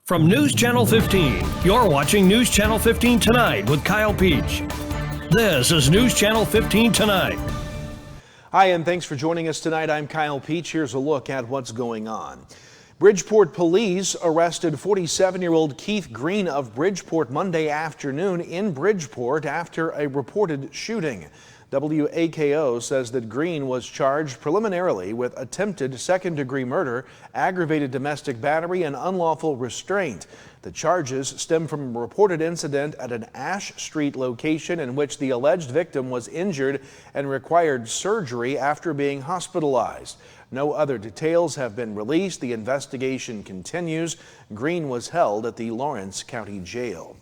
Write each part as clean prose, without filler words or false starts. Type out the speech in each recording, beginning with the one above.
From News Channel 15, you're watching News Channel 15 Tonight with Kyle Peach. This is News Channel 15 Tonight. Hi, and thanks for joining us tonight. I'm Kyle Peach. Here's a look at what's going on. Bridgeport police arrested 47-year-old Keith Green of Bridgeport Monday afternoon in Bridgeport after a reported shooting. WAKO says that Green was charged preliminarily with attempted second-degree murder, aggravated domestic battery, and unlawful restraint. The charges stem from a reported incident at an Ash Street location in which the alleged victim was injured and required surgery after being hospitalized. No other details have been released. The investigation continues. Green was held at the Lawrence County Jail.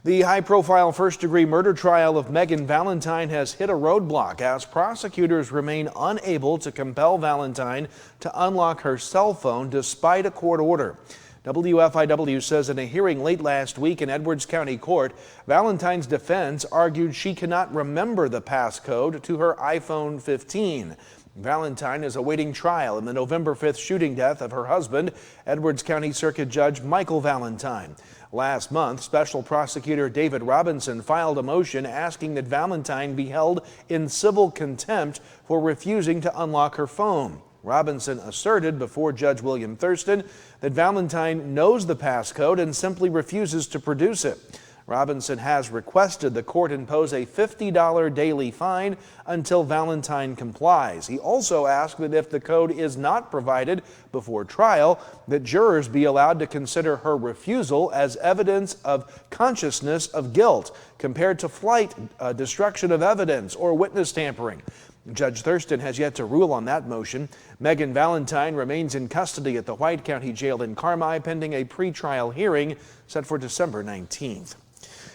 The high-profile first-degree murder trial of Megan Valentine has hit a roadblock as prosecutors remain unable to compel Valentine to unlock her cell phone despite a court order. WFIW says in a hearing late last week in Edwards County Court, Valentine's defense argued she cannot remember the passcode to her iPhone 15. Valentine is awaiting trial in the November 5th shooting death of her husband, Edwards County Circuit Judge Michael Valentine. Last month, Special Prosecutor David Robinson filed a motion asking that Valentine be held in civil contempt for refusing to unlock her phone. Robinson asserted before Judge William Thurston that Valentine knows the passcode and simply refuses to produce it. Robinson has requested the court impose a $50 daily fine until Valentine complies. He also asked that if the code is not provided before trial, that jurors be allowed to consider her refusal as evidence of consciousness of guilt compared to flight, destruction of evidence, or witness tampering. Judge Thurston has yet to rule on that motion. Megan Valentine remains in custody at the White County Jail in Carmi pending a pretrial hearing set for December 19th.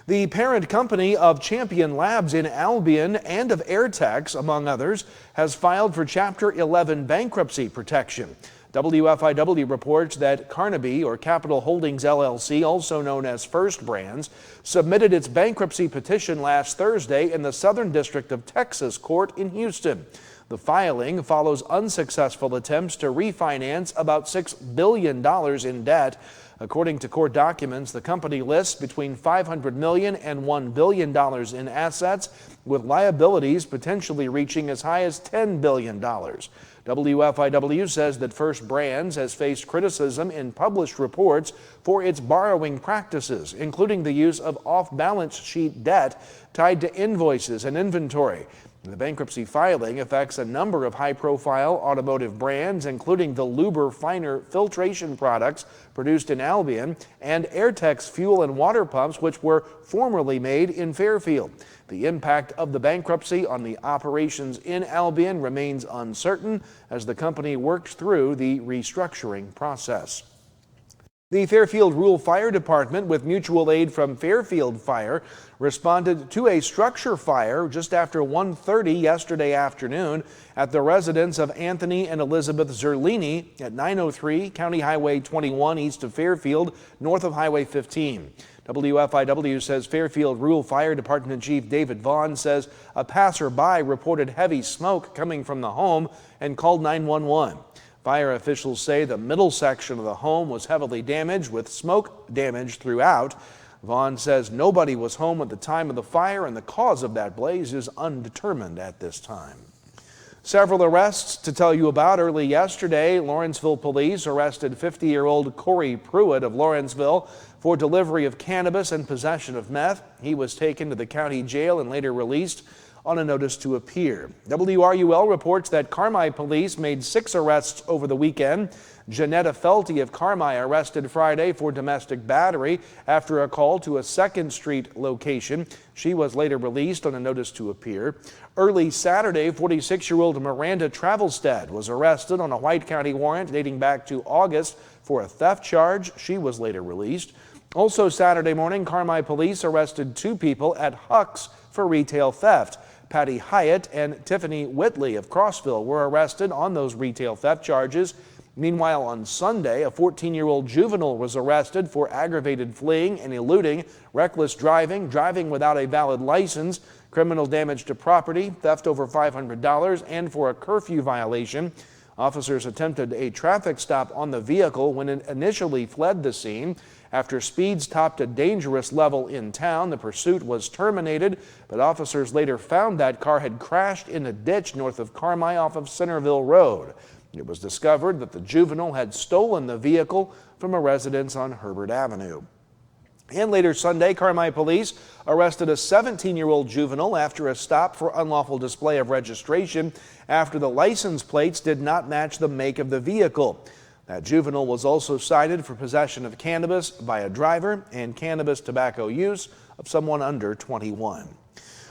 The parent company of Champion Labs in Albion and of Airtex, among others, has filed for Chapter 11 bankruptcy protection. WFIW reports that Carnaby, or Capital Holdings LLC, also known as First Brands, submitted its bankruptcy petition last Thursday in the Southern District of Texas Court in Houston. The filing follows unsuccessful attempts to refinance about $6 billion in debt. According to court documents, the company lists between $500 million and $1 billion in assets, with liabilities potentially reaching as high as $10 billion. WFIW says that First Brands has faced criticism in published reports for its borrowing practices, including the use of off-balance sheet debt tied to invoices and inventory. The bankruptcy filing affects a number of high-profile automotive brands, including the Luber Finer filtration products produced in Albion and Airtex fuel and water pumps, which were formerly made in Fairfield. The impact of the bankruptcy on the operations in Albion remains uncertain as the company works through the restructuring process. The Fairfield Rural Fire Department, with mutual aid from Fairfield Fire, responded to a structure fire just after 1:30 yesterday afternoon at the residence of Anthony and Elizabeth Zerlini at 903 County Highway 21 east of Fairfield, north of Highway 15. WFIW says Fairfield Rural Fire Department Chief David Vaughn says a passerby reported heavy smoke coming from the home and called 911. Fire officials say the middle section of the home was heavily damaged with smoke damage throughout. Vaughn says nobody was home at the time of the fire and the cause of that blaze is undetermined at this time. Several arrests to tell you about. Early yesterday, Lawrenceville police arrested 50-year-old Corey Pruitt of Lawrenceville for delivery of cannabis and possession of meth. He was taken to the county jail and later released on a notice to appear. WRUL reports that Carmi police made 6 arrests over the weekend. Janetta Felty of Carmi arrested Friday for domestic battery after a call to a 2nd Street location. She was later released on a notice to appear. Early Saturday, 46-year-old Miranda Travelstead was arrested on a White County warrant dating back to August for a theft charge. She was later released. Also Saturday morning, Carmi police arrested 2 people at Huck's for retail theft. Patty Hyatt and Tiffany Whitley of Crossville were arrested on those retail theft charges. Meanwhile, on Sunday, a 14-year-old juvenile was arrested for aggravated fleeing and eluding, reckless driving, driving without a valid license, criminal damage to property, theft over $500, and for a curfew violation. Officers attempted a traffic stop on the vehicle when it initially fled the scene. After speeds topped a dangerous level in town, the pursuit was terminated, but officers later found that car had crashed in a ditch north of Carmi off of Centerville Road. It was discovered that the juvenile had stolen the vehicle from a residence on Herbert Avenue. And later Sunday, Carmi police arrested a 17-year-old juvenile after a stop for unlawful display of registration after the license plates did not match the make of the vehicle. That juvenile was also cited for possession of cannabis by a driver and cannabis tobacco use of someone under 21.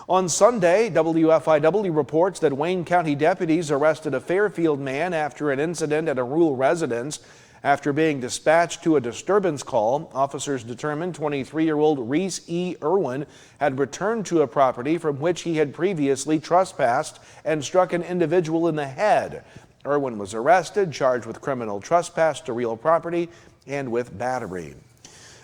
On Sunday, WFIW reports that Wayne County deputies arrested a Fairfield man after an incident at a rural residence. After being dispatched to a disturbance call, officers determined 23-year-old Reese E. Irwin had returned to a property from which he had previously trespassed and struck an individual in the head. Irwin was arrested, charged with criminal trespass to real property and with battery.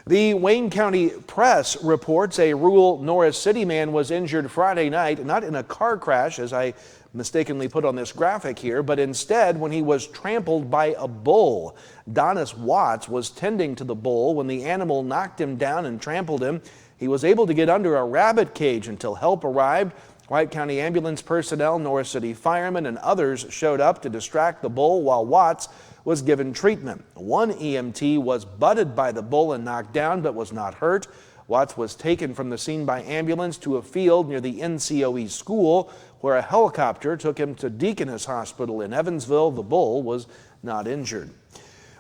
The Wayne County Press reports a rural Norris City man was injured Friday night, not in a car crash, as I mistakenly put on this graphic here, but instead when he was trampled by a bull. Donis Watts was tending to the bull when the animal knocked him down and trampled him. He was able to get under a rabbit cage until help arrived. White County ambulance personnel, Norris City firemen, and others showed up to distract the bull while Watts was given treatment. One EMT was butted by the bull and knocked down but was not hurt. Watts was taken from the scene by ambulance to a field near the NCOE school, where a helicopter took him to Deaconess Hospital in Evansville. The bull was not injured.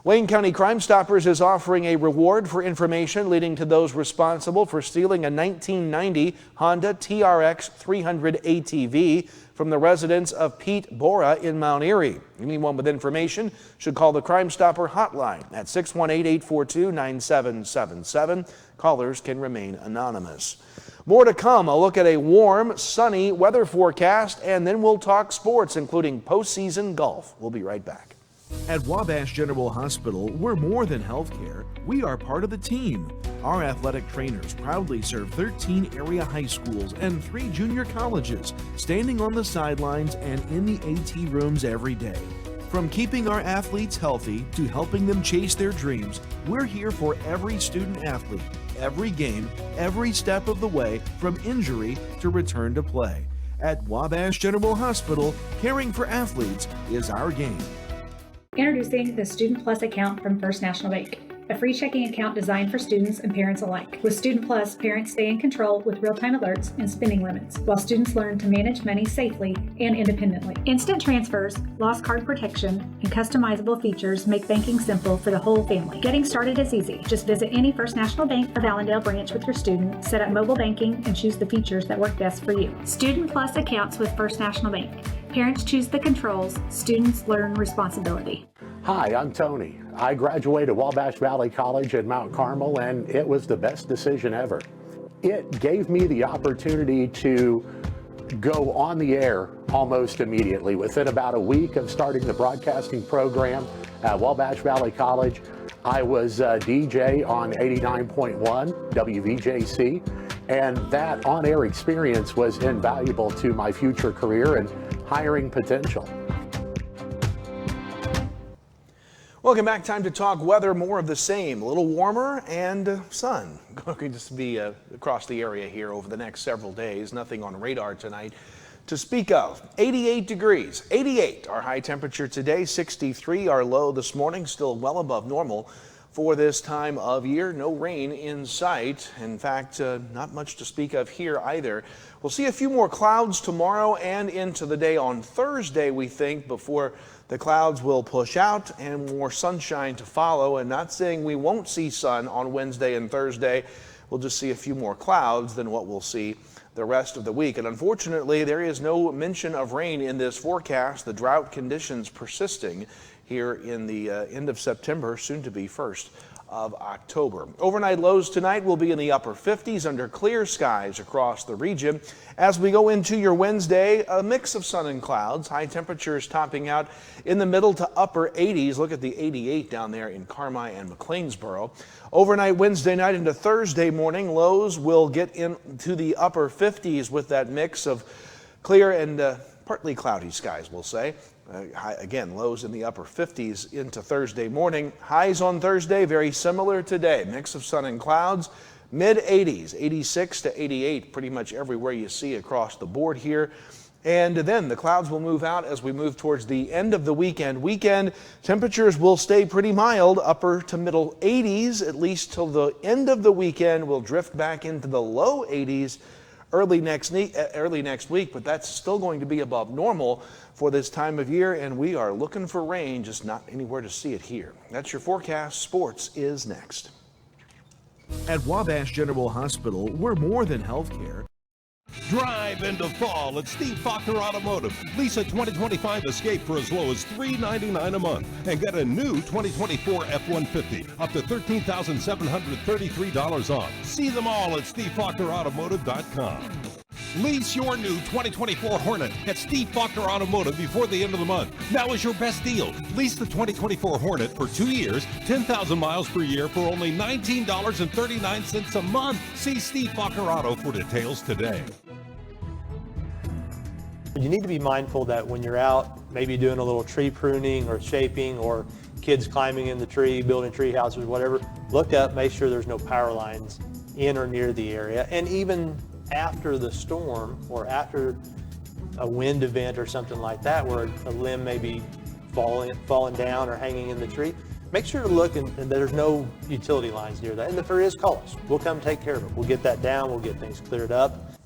Wayne County Crime Stoppers is offering a reward for information leading to those responsible for stealing a 1990 Honda TRX 300 ATV from the residence of Pete Bora in Mount Airy. Anyone with information should call the Crime Stopper hotline at 618-842-9777. Callers can remain anonymous. More to come. A look at a warm, sunny weather forecast, and then we'll talk sports, including postseason golf. We'll be right back. At Wabash General Hospital, we're more than healthcare. We are part of the team. Our athletic trainers proudly serve 13 area high schools and 3 junior colleges, standing on the sidelines and in the AT rooms every day. From keeping our athletes healthy to helping them chase their dreams, we're here for every student athlete, every game, every step of the way, from injury to return to play. At Wabash General Hospital, caring for athletes is our game. Introducing the Student Plus account from First National Bank, a free checking account designed for students and parents alike. With Student Plus, parents stay in control with real-time alerts and spending limits, while students learn to manage money safely and independently. Instant transfers, lost card protection, and customizable features make banking simple for the whole family. Getting started is easy. Just visit any First National Bank or Allendale branch with your student, set up mobile banking, and choose the features that work best for you. Student Plus accounts with First National Bank. Parents choose the controls, students learn responsibility. Hi, I'm Tony. I graduated Wabash Valley College in Mount Carmel, and it was the best decision ever. It gave me the opportunity to go on the air almost immediately. Within about a week of starting the broadcasting program at Wabash Valley College, I was a DJ on 89.1 WVJC, and that on-air experience was invaluable to my future career and hiring potential. Welcome back. Time to talk weather. More of the same. A little warmer and sun going to be across the area here over the next several days. Nothing on radar tonight to speak of. 88 degrees. 88 our high temperature today. 63 our low this morning. Still well above normal for this time of year. No rain in sight. In fact, not much to speak of here either. We'll see a few more clouds tomorrow and into the day on Thursday, we think, before the clouds will push out and more sunshine to follow. And not saying we won't see sun on Wednesday and Thursday. We'll just see a few more clouds than what we'll see the rest of the week. And unfortunately, there is no mention of rain in this forecast. The drought conditions persisting here in the end of September, soon to be 1st of October. Overnight lows tonight will be in the upper 50s under clear skies across the region. As we go into your Wednesday, a mix of sun and clouds. High temperatures topping out in the middle to upper 80s. Look at the 88 down there in Carmi and McLeansboro. Overnight Wednesday night into Thursday morning, lows will get into the upper 50s with that mix of clear and partly cloudy skies, we'll say. Again, lows in the upper 50s into Thursday morning. Highs on Thursday, very similar today. Mix of sun and clouds, mid 80s, 86 to 88, pretty much everywhere you see across the board here. And then the clouds will move out as we move towards the end of the weekend. Temperatures will stay pretty mild, upper to middle 80s, at least till the end of the weekend. We'll drift back into the low 80s early next week, but that's still going to be above normal for this time of year, and we are looking for rain, just not anywhere to see it here. That's your forecast. Sports is next. At Wabash General Hospital, we're more than healthcare. Drive into fall at Steve Faulkner Automotive. Lease a 2025 Escape for as low as $399 a month and get a new 2024 F-150 up to $13,733 off. See them all at SteveFaulknerAutomotive.com. Lease your new 2024 Hornet at Steve Faulkner Automotive before the end of the month. Now is your best deal. Lease the 2024 Hornet for 2 years, 10,000 miles per year for only $19.39 a month. See Steve Faulkner Auto for details today. You need to be mindful that when you're out, maybe doing a little tree pruning or shaping, or kids climbing in the tree, building tree houses, whatever, look up, make sure there's no power lines in or near the area. And even after the storm or after a wind event or something like that, where a limb may be falling down or hanging in the tree, make sure to look and there's no utility lines near that. And if there is, call us. We'll come take care of it. We'll get that down. We'll get things cleared up.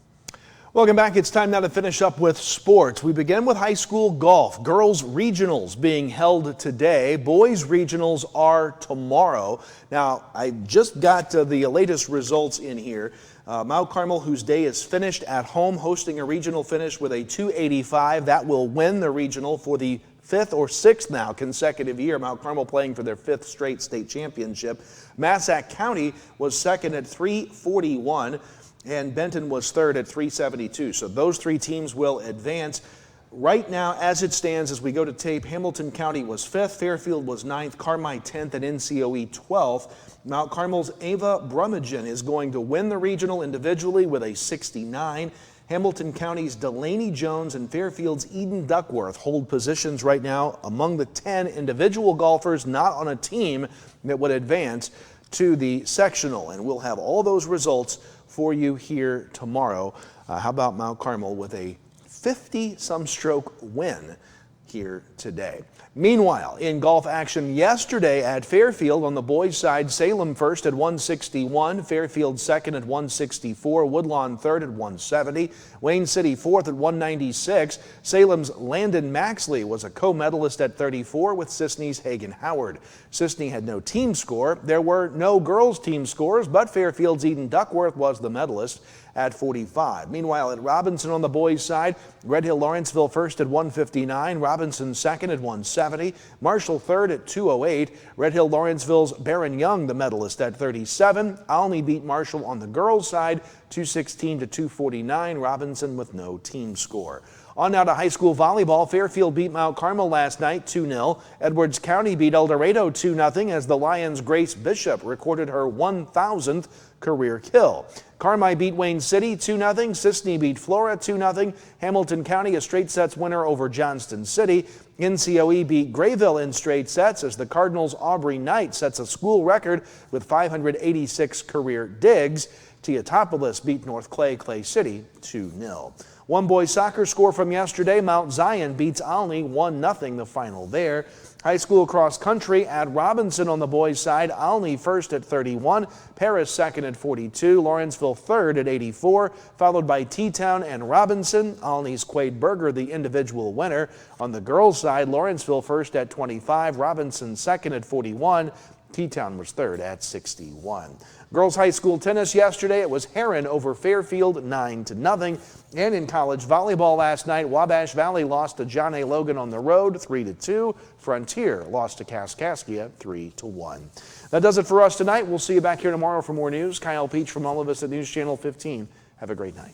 Welcome back. It's time now to finish up with sports. We begin with high school golf. Girls regionals being held today. Boys regionals are tomorrow. Now, I just got the latest results in here. Mount Carmel, whose day is finished at home, hosting a regional finish with a 285. That will win the regional for the fifth or sixth now consecutive year. Mount Carmel playing for their fifth straight state championship. Massac County was second at 341. And Benton was third at 372. So those three teams will advance. Right now, as it stands, as we go to tape, Hamilton County was fifth, Fairfield was ninth, Carmi 10th, and NCOE 12th. Mount Carmel's Ava Brummagem is going to win the regional individually with a 69. Hamilton County's Delaney Jones and Fairfield's Eden Duckworth hold positions right now among the 10 individual golfers not on a team that would advance to the sectional. And we'll have all those results for you here tomorrow. How about Mount Carmel with a 50-some stroke win here today? Meanwhile, in golf action yesterday at Fairfield on the boys' side, Salem first at 161, Fairfield second at 164, Woodlawn third at 170, Wayne City fourth at 196. Salem's Landon Maxley was a co-medalist at 34 with Sisney's Hagen Howard. Sisney had no team score. There were no girls' team scores, but Fairfield's Eden Duckworth was the medalist at 45. Meanwhile, at Robinson on the boys' side, Red Hill Lawrenceville first at 159, Robinson second at 170, Marshall third at 208, Red Hill Lawrenceville's Barron Young the medalist at 37. Alney beat Marshall on the girls' side 216 to 249, Robinson with no team score. On now to high school volleyball. Fairfield beat Mount Carmel last night 2-0. Edwards County beat El Dorado 2-0 as the Lions' Grace Bishop recorded her 1,000th career kill. Carmi beat Wayne City 2-0. Sisney beat Flora 2-0. Hamilton County a straight sets winner over Johnston City. NCOE beat Grayville in straight sets as the Cardinals' Aubrey Knight sets a school record with 586 career digs. Teotopolis beat North Clay City 2-0. One boys soccer score from yesterday. Mount Zion beats Alney 1-0 the final there. High school cross country at Robinson on the boys' side. Alney first at 31, Paris second at 42, Lawrenceville third at 84, followed by T-Town and Robinson. Alney's Quade Berger the individual winner. On the girls' side, Lawrenceville first at 25, Robinson second at 41, T-Town was third at 61. Girls high school tennis yesterday, it was Heron over Fairfield 9-0. And in college volleyball last night, Wabash Valley lost to John A. Logan on the road 3-2. Frontier lost to Kaskaskia 3-1. That does it for us tonight. We'll see you back here tomorrow for more news. Kyle Peach from all of us at News Channel 15. Have a great night.